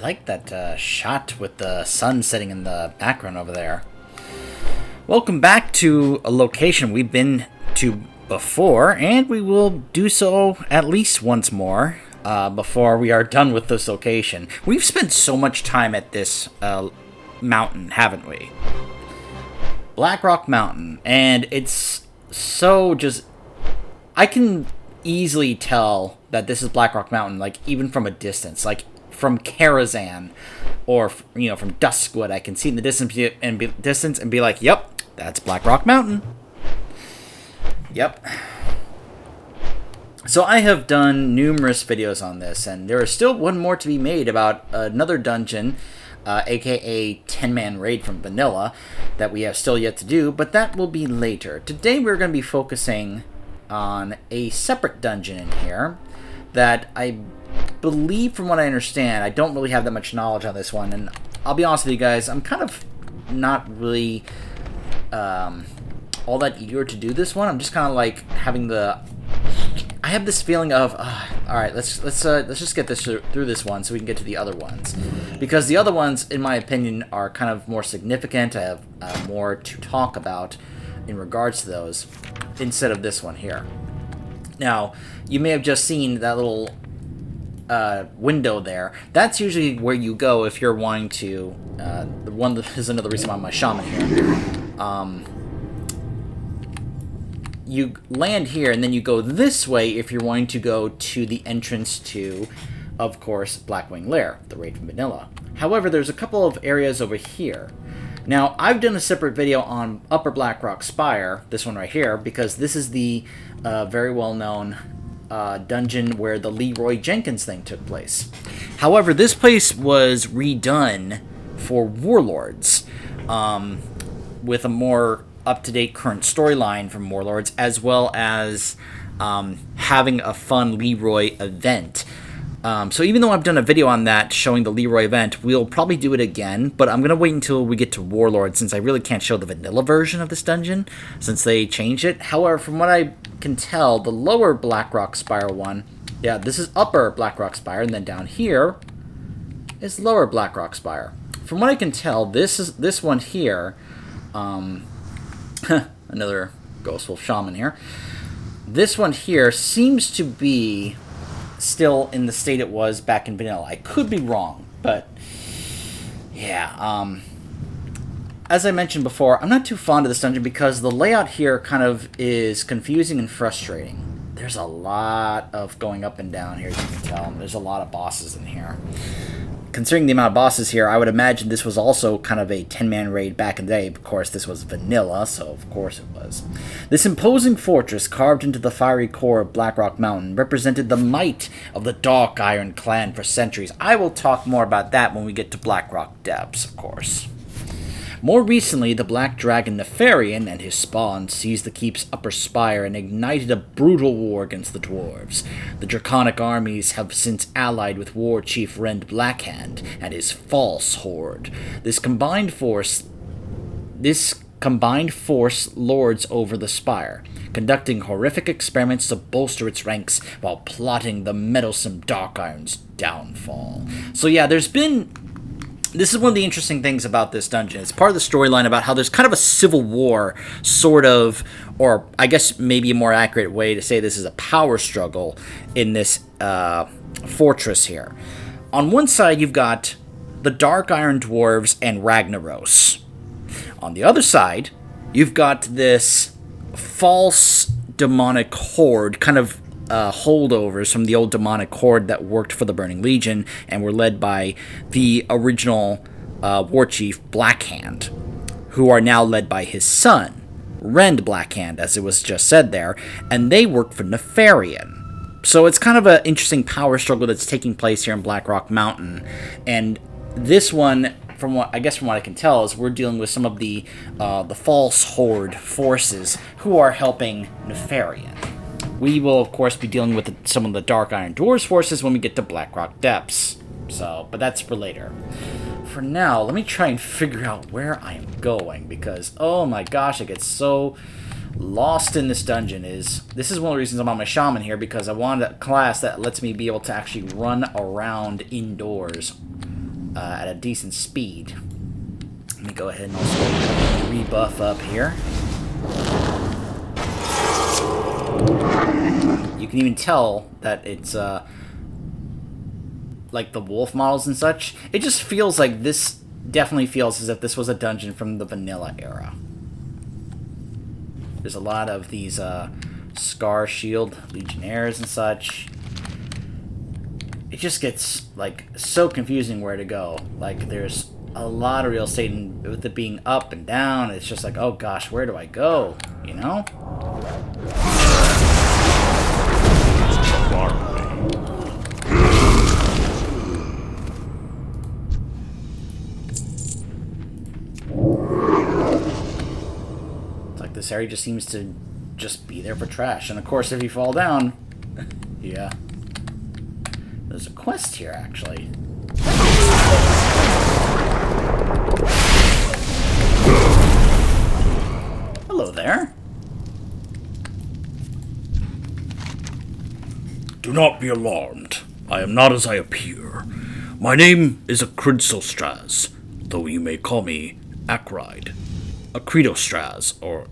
like that shot with the sun setting in the background over there. Welcome back to a location we've been to before, and we will do so at least once more before we are done with this location. We've spent so much time at this mountain, haven't we? Blackrock Mountain, and it's so just... I can easily tell that this is Blackrock Mountain, like, even from a distance. Like, from Karazhan, or, you know, from Duskwood, I can see in the distance and be like, yep, that's Blackrock Mountain. Yep. So I have done numerous videos on this, and there is still one more to be made about another dungeon, aka 10-man raid from Vanilla, that we have still yet to do, but that will be later. Today we're going to be focusing on a separate dungeon in here that I believe, from what I understand, I don't really have that much knowledge on this one, and I'll be honest with you guys, I'm kind of not really all that eager to do this one. I'm just kind of like having the... I have this feeling of, alright, let's just get this through this one so we can get to the other ones. Because the other ones, in my opinion, are kind of more significant. I have more to talk about in regards to those, instead of this one here. Now, you may have just seen that little window there. That's usually where you go if you're wanting to... this is another reason why I'm my shaman here. You land here, and then you go this way if you're wanting to go to the entrance to, of course, Blackwing Lair, the raid from Vanilla. However, there's a couple of areas over here. Now, I've done a separate video on Upper Blackrock Spire, this one right here, because this is the very well-known dungeon where the Leroy Jenkins thing took place. However, this place was redone for Warlords, with a more up-to-date current storyline from Warlords, as well as having a fun Leroy event. So even though I've done a video on that showing the Leroy event, we'll probably do it again, but I'm going to wait until we get to Warlords, since I really can't show the vanilla version of this dungeon, since they changed it. However, from what I can tell, the lower Blackrock Spire one, yeah, this is Upper Blackrock Spire, and then down here is Lower Blackrock Spire. From what I can tell, this one here, another Ghostful Shaman here. This one here seems to be still in the state it was back in Vanilla. I could be wrong, but yeah. As I mentioned before, I'm not too fond of this dungeon because the layout here kind of is confusing and frustrating. There's a lot of going up and down here, as you can tell. There's a lot of bosses in here. Considering the amount of bosses here, I would imagine this was also kind of a 10-man raid back in the day. Of course, this was Vanilla, so of course it was. This imposing fortress, carved into the fiery core of Blackrock Mountain, represented the might of the Dark Iron clan for centuries. I will talk more about that when we get to Blackrock Depths, of course. More recently, the Black Dragon Nefarian and his spawn seized the keep's upper spire and ignited a brutal war against the dwarves. The draconic armies have since allied with War Chief Rend Blackhand and his false horde. This combined force lords over the spire, conducting horrific experiments to bolster its ranks while plotting the meddlesome Dark Iron's downfall. So yeah, this is one of the interesting things about this dungeon. It's part of the storyline about how there's kind of a civil war, sort of, or I guess maybe a more accurate way to say this is a power struggle in this fortress here. On one side, you've got the Dark Iron Dwarves and Ragnaros. On the other side, you've got this false demonic horde, kind of holdovers from the old demonic horde that worked for the Burning Legion and were led by the original war chief Blackhand, who are now led by his son, Rend Blackhand, as it was just said there, and they work for Nefarian. So it's kind of an interesting power struggle that's taking place here in Blackrock Mountain, and this one, from what I can tell, is we're dealing with some of the false horde forces who are helping Nefarian. We will, of course, be dealing with some of the Dark Iron Dwarves forces when we get to Blackrock Depths. So, but that's for later. For now, let me try and figure out where I am going, because, oh my gosh, I get so lost in this dungeon. This is one of the reasons I'm on my shaman here, because I wanted a class that lets me be able to actually run around indoors at a decent speed. Let me go ahead and also rebuff up here. You can even tell that it's like the wolf models and such. It just feels like this definitely feels as if this was a dungeon from the vanilla era. There's a lot of these Scar Shield Legionnaires and such. It just gets like so confusing where to go. Like there's a lot of real estate, and with it being up and down, it's just like, oh gosh, where do I go? You know? It's like this area just seems to just be there for trash. And of course, if you fall down, yeah. There's a quest here, actually. Hello there. Do not be alarmed. I am not as I appear. My name is Akridostraz, though you may call me Akride. Akridostraz, or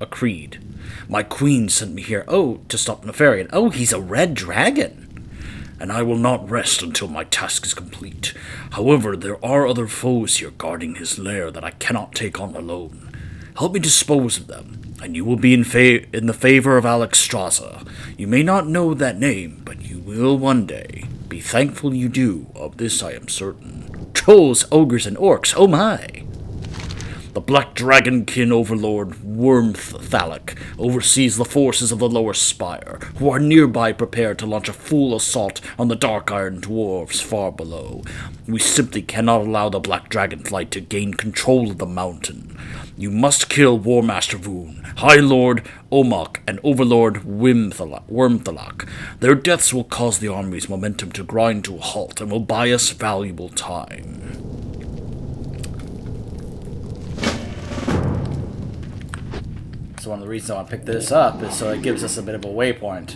Akrid. My queen sent me here, to stop Nefarian. Oh, he's a red dragon. And I will not rest until my task is complete. However, there are other foes here guarding his lair that I cannot take on alone. Help me dispose of them, and you will be in the favor of Alex Straza. You may not know that name, but you will one day. Be thankful you do, of this I am certain. Trolls, ogres, and orcs, oh my! The Black Dragonkin Overlord Wormthalic oversees the forces of the lower Spire, who are nearby prepared to launch a full assault on the Dark Iron Dwarves far below. We simply cannot allow the Black Dragonflight to gain control of the mountain. You must kill War Master Voon, High Lord Omok, and Overlord Wormthalic. Their deaths will cause the army's momentum to grind to a halt and will buy us valuable time. So one of the reasons I want to pick this up is so it gives us a bit of a waypoint.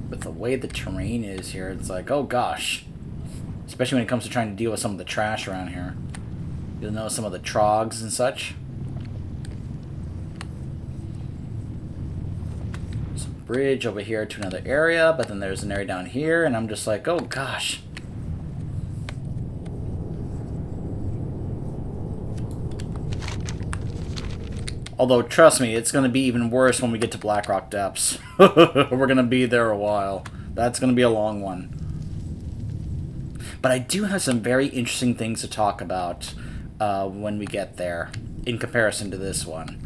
With the way the terrain is here, it's like, oh gosh. Especially when it comes to trying to deal with some of the trash around here. You'll know some of the trogs and such. Bridge over here to another area, but then there's an area down here, and I'm just like, oh gosh. Although, trust me, it's going to be even worse when we get to Blackrock Depths. We're going to be there a while. That's going to be a long one. But I do have some very interesting things to talk about when we get there, in comparison to this one.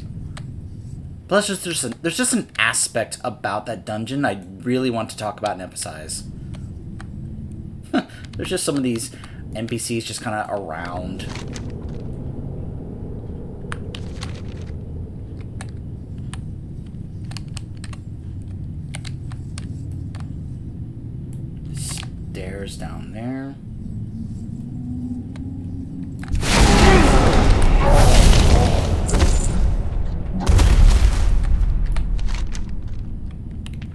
Plus, there's just an aspect about that dungeon I really want to talk about and emphasize. There's just some of these NPCs just kind of around. Stairs down there.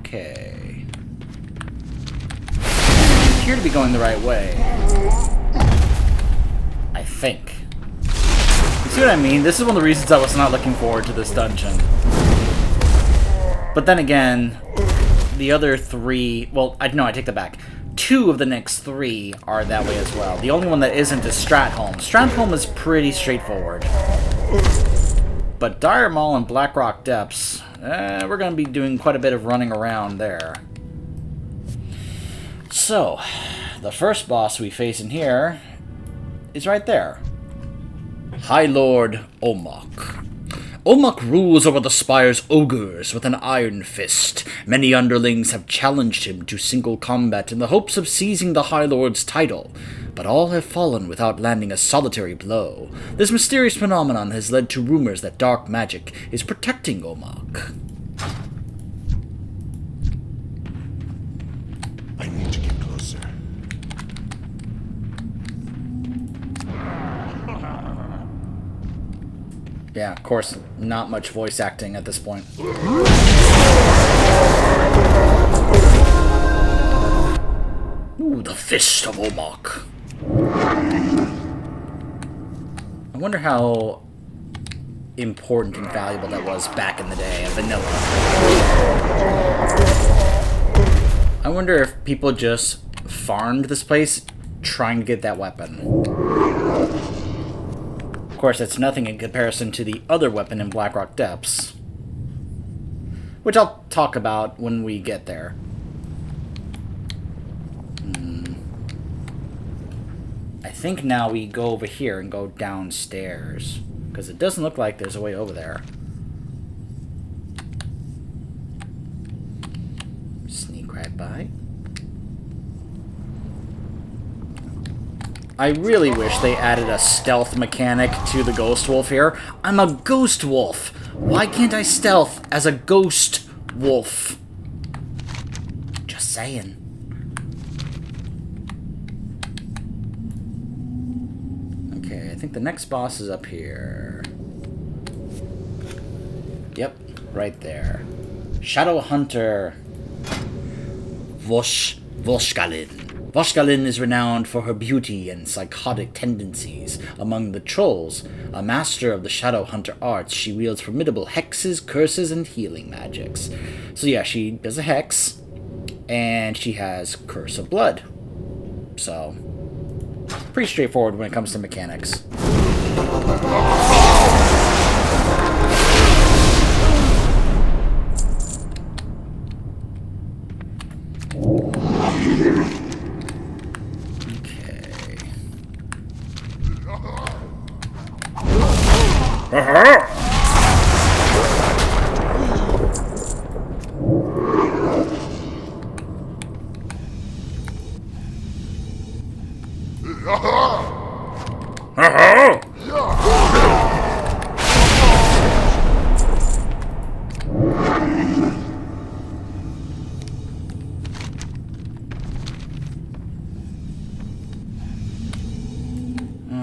Okay. I appear to be going the right way. I think. You see what I mean? This is one of the reasons I was not looking forward to this dungeon. But then again, the other three... Well, I take that back. 2 of the next 3 are that way as well. The only one that isn't is Stratholme. Stratholme is pretty straightforward. But Dire Maul and Blackrock Depths... we're going to be doing quite a bit of running around there. So, the first boss we face in here is right there. High Lord Omok. Omok rules over the Spire's ogres with an iron fist. Many underlings have challenged him to single combat in the hopes of seizing the High Lord's title, but all have fallen without landing a solitary blow. This mysterious phenomenon has led to rumors that dark magic is protecting Omok. I need to get closer. Yeah, of course, not much voice acting at this point. Ooh, the Fist of Omok. I wonder how important and valuable that was back in the day of vanilla. I wonder if people just farmed this place trying to get that weapon. Of course, it's nothing in comparison to the other weapon in Blackrock Depths, which I'll talk about when we get there. I think now we go over here and go downstairs, because it doesn't look like there's a way over there. Sneak right by. I really wish they added a stealth mechanic to the Ghost Wolf here. I'm a Ghost Wolf! Why can't I stealth as a Ghost Wolf? Just saying. Okay, I think the next boss is up here. Yep, right there. Shadow Hunter Voshkalin. Voshkalin is renowned for her beauty and psychotic tendencies. Among the trolls, a master of the Shadow Hunter arts, she wields formidable hexes, curses, and healing magics. So yeah, she does a hex, and she has Curse of Blood. So, pretty straightforward when it comes to mechanics.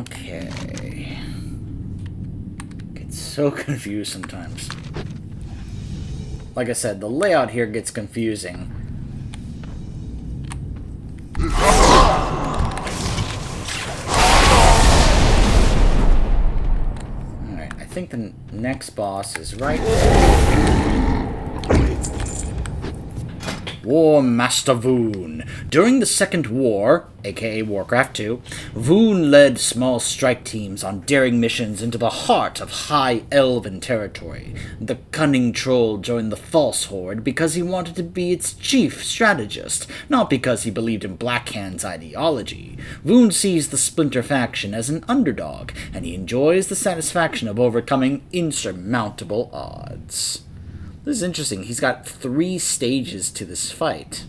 Okay. Get so confused sometimes. Like I said, the layout here gets confusing. Alright, I think the next boss is right there. War Master Voon. During the Second War, aka Warcraft 2, Voon led small strike teams on daring missions into the heart of High Elven territory. The cunning troll joined the False Horde because he wanted to be its chief strategist, not because he believed in Blackhand's ideology. Voon sees the Splinter faction as an underdog, and he enjoys the satisfaction of overcoming insurmountable odds. This is interesting. He's got 3 stages to this fight.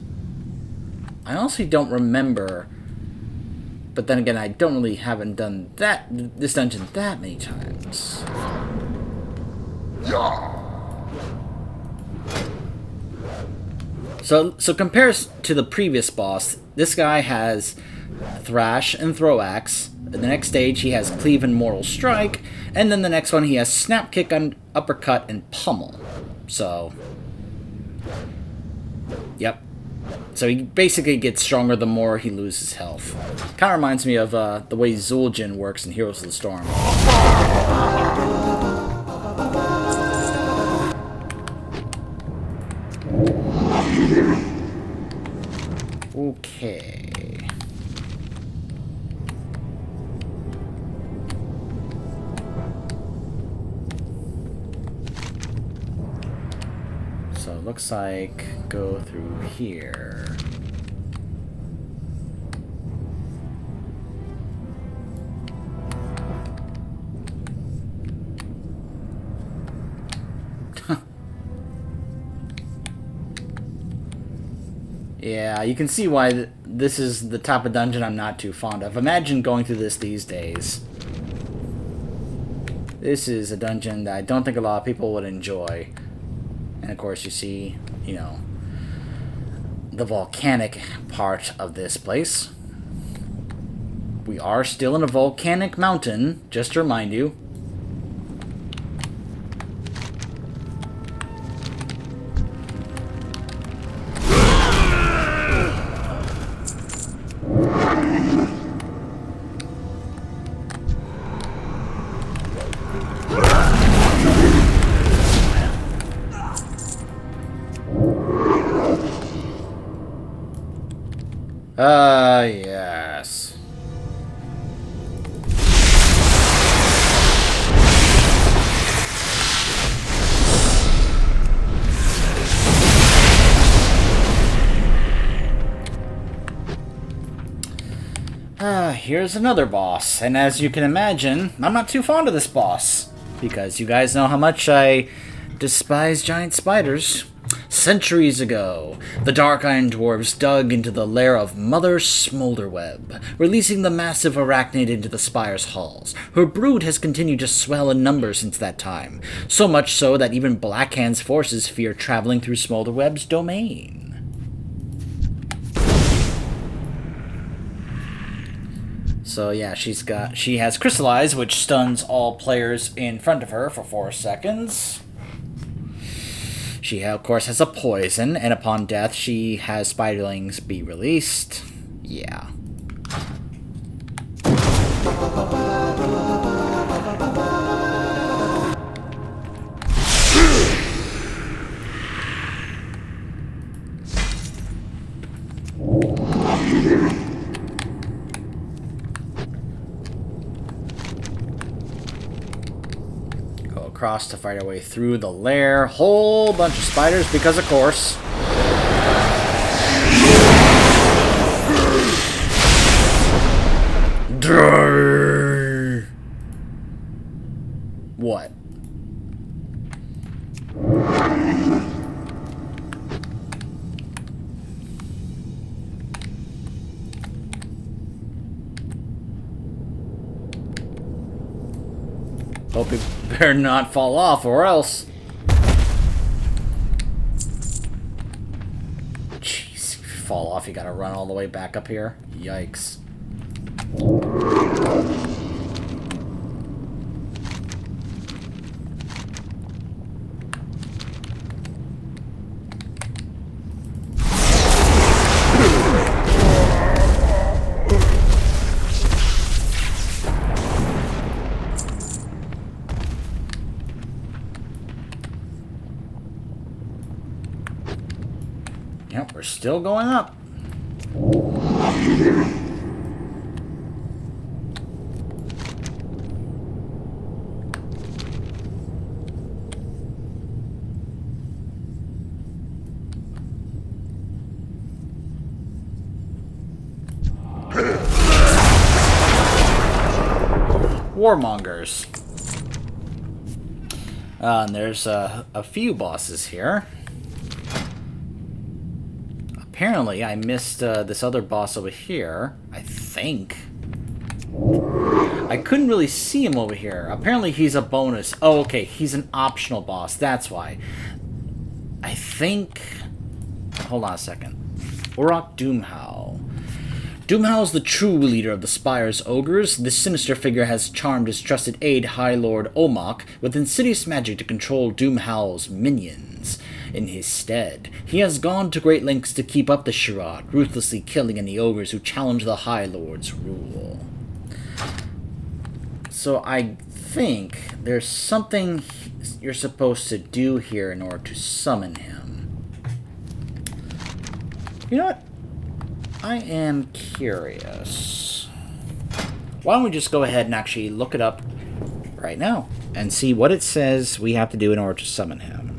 I honestly don't remember, but then again, I haven't done this dungeon that many times. So compares to the previous boss, this guy has Thrash and Throw Axe. The next stage he has Cleave and Mortal Strike, and then the next one he has Snap Kick, Uppercut, and Pummel. So, yep. So he basically gets stronger the more he loses health. Kind of reminds me of the way Zul'jin works in Heroes of the Storm. Okay. So it looks like go through here. Yeah, you can see why this is the type of dungeon I'm not too fond of. Imagine going through this these days. This is a dungeon that I don't think a lot of people would enjoy. And of course you see, you know, the volcanic part of this place. We are still in a volcanic mountain, just to remind you. Yes. Here's another boss, and as you can imagine, I'm not too fond of this boss, because you guys know how much I despise giant spiders. Centuries ago, the Dark Iron Dwarves dug into the lair of Mother Smolderweb, releasing the massive arachnid into the Spire's halls. Her brood has continued to swell in number since that time, so much so that even Blackhand's forces fear traveling through Smolderweb's domain. So yeah, she has Crystallize, which stuns all players in front of her for 4 seconds. She, of course, has a poison, and upon death, she has Spiderlings be released. Yeah. Across to fight our way through the lair. Whole bunch of spiders, because of course. What? Hope it better not fall off, or else. Jeez, if you fall off, you gotta run all the way back up here. Yikes. Yep, we're still going up. Warmongers. And there's a few bosses here. Apparently, I missed this other boss over here, I think. I couldn't really see him over here. Apparently, he's a bonus. Oh, okay, he's an optional boss. That's why. I think... Hold on a second. Urok Doomhall. Doomhall is the true leader of the Spire's ogres. This sinister figure has charmed his trusted aide, High Lord Omok, with insidious magic to control Doomhall's minions. In his stead, he has gone to great lengths to keep up the charade, ruthlessly killing any ogres who challenge the High Lord's rule. So I think there's something you're supposed to do here in order to summon him. You know what? I am curious. Why don't we just go ahead and actually look it up right now and see what it says we have to do in order to summon him.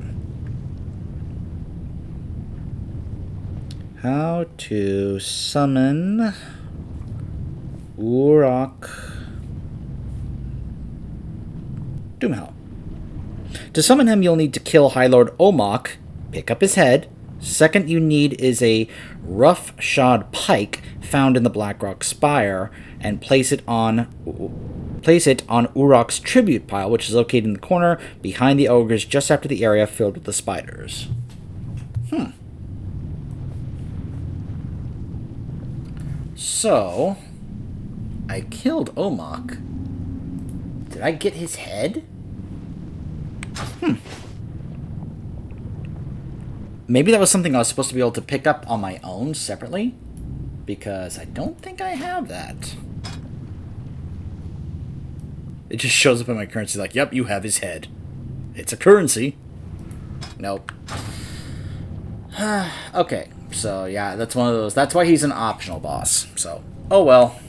How to summon Urok Doomhall. To summon him, you'll need to kill High Lord Omok, pick up his head. Second you need is a rough-shod pike found in the Blackrock Spire, and place it on Urok's tribute pile, which is located in the corner behind the ogres just after the area filled with the spiders. So, I killed Omok. Did I get his head? Maybe that was something I was supposed to be able to pick up on my own separately, because I don't think I have that. It just shows up in my currency like, yep, you have his head. It's a currency. Nope. Okay, So yeah, that's one of those. That's why he's an optional boss. So, oh well.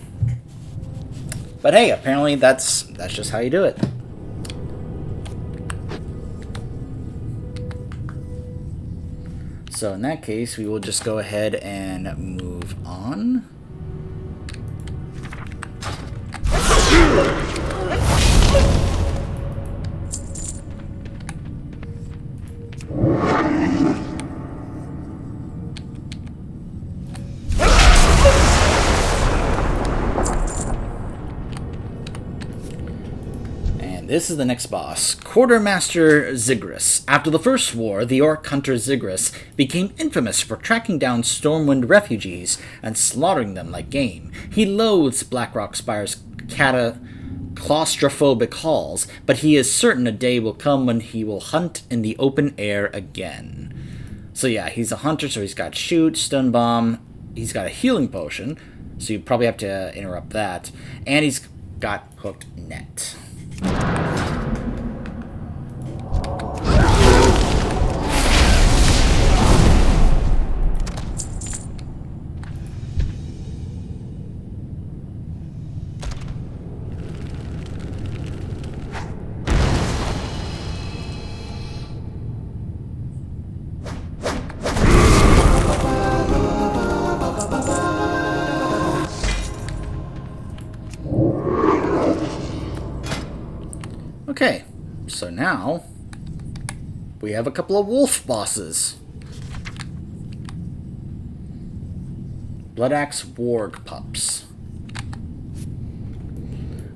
But hey, apparently that's just how you do it. So in that case, we will just go ahead and move on. This is the next boss, Quartermaster Ziggurat. After the First War, the orc hunter Ziggurat became infamous for tracking down Stormwind refugees and slaughtering them like game. He loathes Blackrock Spire's claustrophobic halls, but he is certain a day will come when he will hunt in the open air again. So yeah, he's a hunter, so he's got shoot, stun bomb, he's got a healing potion, so you probably have to interrupt that, and he's got hooked net. Okay, so now we have a couple of wolf bosses. Bloodaxe Warg Pups.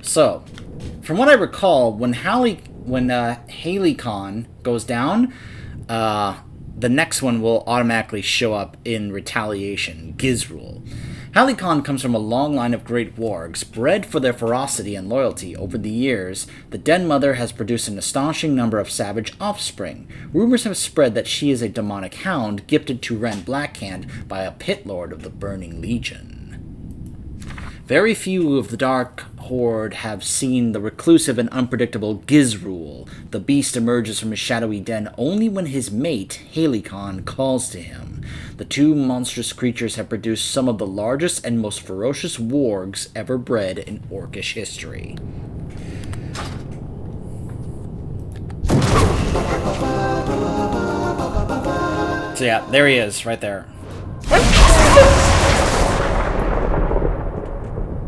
So, from what I recall, when Halicon goes down, the next one will automatically show up in retaliation, Gizrul. Halicon comes from a long line of great wargs, bred for their ferocity and loyalty. Over the years, the Den Mother has produced an astonishing number of savage offspring. Rumors have spread that she is a demonic hound gifted to Ren Blackhand by a pit lord of the Burning Legion. Very few of the Dark Horde have seen the reclusive and unpredictable Gizrul. The beast emerges from his shadowy den only when his mate, Halicon, calls to him. The two monstrous creatures have produced some of the largest and most ferocious wargs ever bred in Orcish history. So yeah, there he is, right there.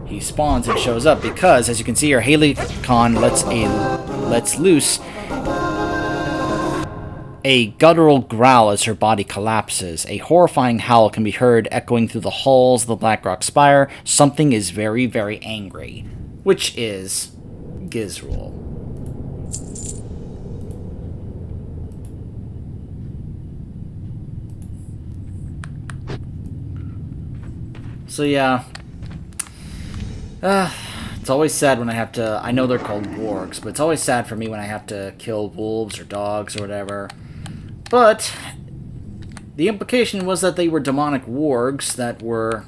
He spawns and shows up because, as you can see here, Halicon lets loose a guttural growl as her body collapses. A horrifying howl can be heard echoing through the halls of the Blackrock Spire. Something is very, very angry, which is Gizrul. So yeah, it's always sad when I have to... I know they're called wargs, but it's always sad for me when I have to kill wolves or dogs or whatever. But the implication was that they were demonic wargs that were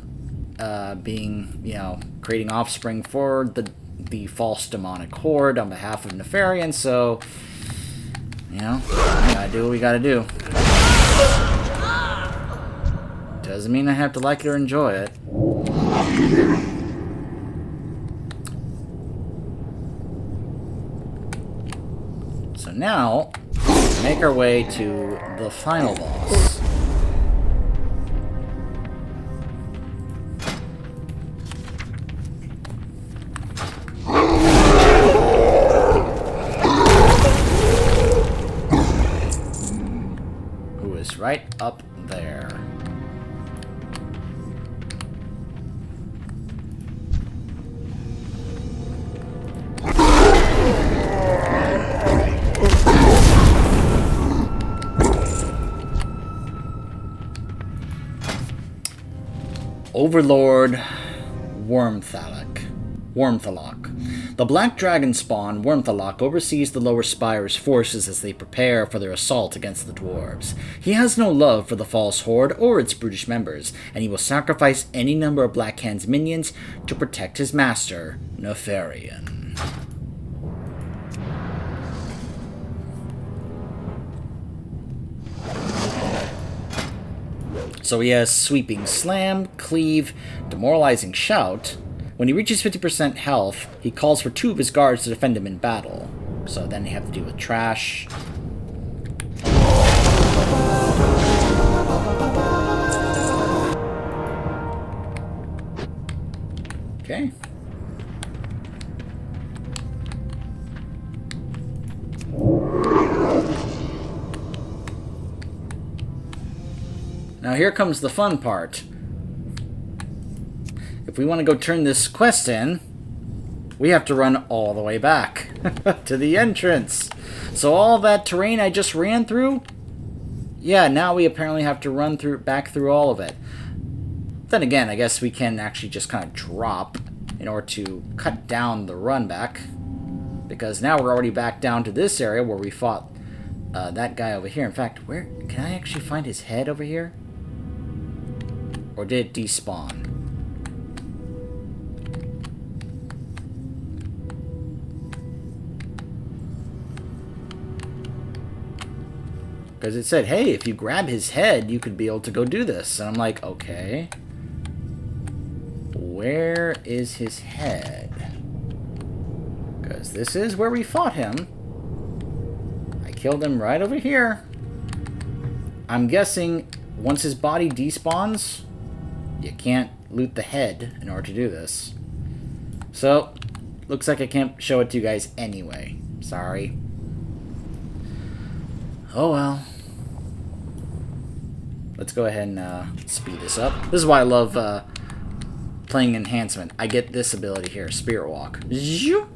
creating offspring for the false demonic horde on behalf of Nefarian, so, we gotta do what we gotta do. Doesn't mean I have to like it or enjoy it. So now, make our way to the final boss. Who is right up there. Overlord Wormthalak. The Black Dragon spawn, Wormthalak, oversees the Lower Spire's forces as they prepare for their assault against the dwarves. He has no love for the False Horde or its brutish members, and he will sacrifice any number of Blackhand's minions to protect his master, Nefarian. So he has Sweeping Slam, Cleave, Demoralizing Shout. When he reaches 50% health, he calls for 2 of his guards to defend him in battle. So then you have to deal with Trash. Okay. Now here comes the fun part. If we want to go turn this quest in, we have to run all the way back to the entrance. So all that terrain I just ran through, yeah, now we apparently have to run back through all of it. Then again, I guess we can actually just kind of drop in order to cut down the run back. Because now we're already back down to this area where we fought that guy over here. In fact, where can I actually find his head over here? Or did it despawn? Because it said, hey, if you grab his head, you could be able to go do this. And I'm like, okay. Where is his head? Because this is where we fought him. I killed him right over here. I'm guessing once his body despawns, you can't loot the head in order to do this. So, looks like I can't show it to you guys anyway. Sorry. Oh well. Let's go ahead and speed this up. This is why I love playing Enhancement. I get this ability here, Spirit Walk. Zoom.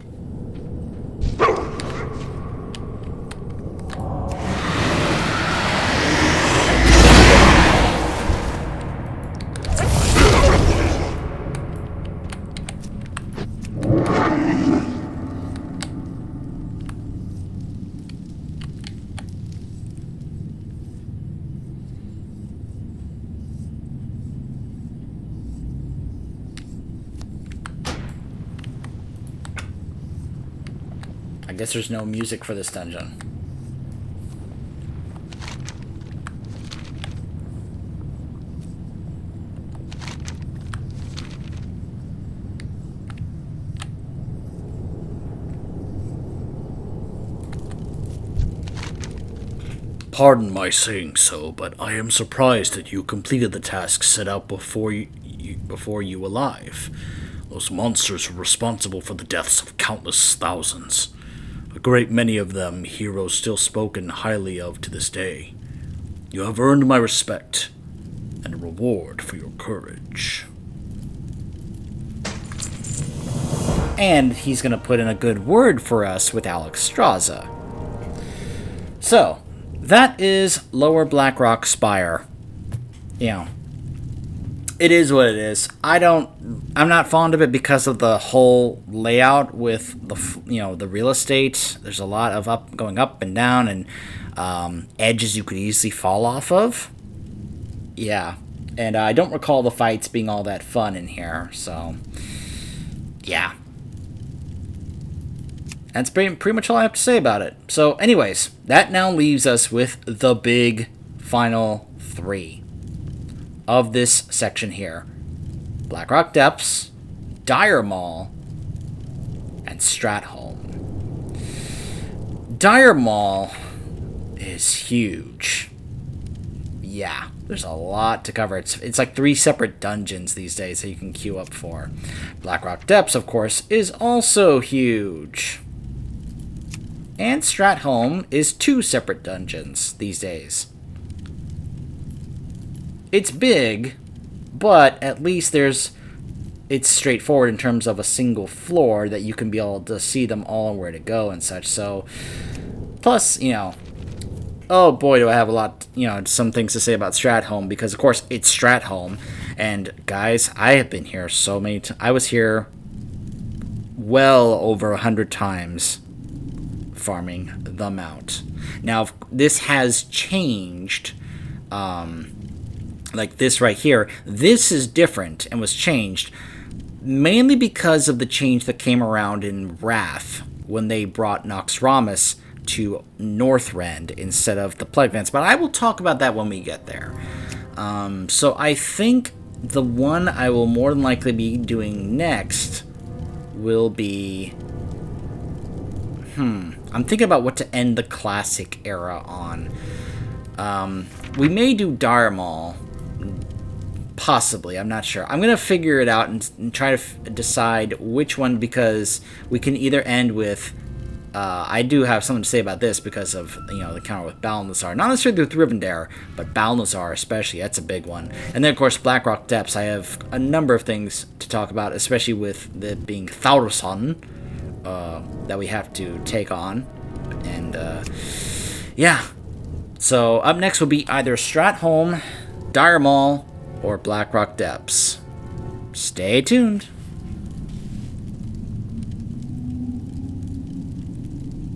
I guess there's no music for this dungeon. Pardon my saying so, but I am surprised that you completed the task set out before you alive. Those monsters were responsible for the deaths of countless thousands. A great many of them heroes still spoken highly of to this day. You have earned my respect and a reward for your courage. And he's going to put in a good word for us with Alex Straza. So, that is Lower Blackrock Spire. You know, it is what it is. I'm not fond of it because of the whole layout with the real estate. There's a lot of going up and down and edges you could easily fall off of. Yeah, and I don't recall the fights being all that fun in here. So, yeah. That's pretty much all I have to say about it. So, anyways, that now leaves us with the big final 3 of this section here. Blackrock Depths, Dire Maul, and Stratholme. Dire Maul is huge. Yeah, there's a lot to cover. It's like 3 separate dungeons these days that you can queue up for. Blackrock Depths, of course, is also huge. And Stratholme is 2 separate dungeons these days. It's big, but at least it's straightforward in terms of a single floor that you can be able to see them all and where to go and such. So, plus, oh boy, do I have a lot, some things to say about Stratholme, because of course it's Stratholme. And guys, I have been here so many times. I was here well over 100 times farming the Mount. Now, this has changed. Like this right here, this is different and was changed mainly because of the change that came around in Wrath when they brought Noxramas to Northrend instead of the Plague Vents. But I will talk about that when we get there. So I think the one I will more than likely be doing next will be... I'm thinking about what to end the classic era on. We may do Doomhall. Possibly, I'm not sure. I'm going to figure it out and try to decide which one, because we can either end with... I do have something to say about this because of, the encounter with Balnazar. Not necessarily with Rivendare, but Balnazar especially. That's a big one. And then, of course, Blackrock Depths. I have a number of things to talk about, especially with it being Thaurisson that we have to take on. And, yeah. So, up next will be either Stratholme, Dire Maul, or Blackrock Depths. Stay tuned.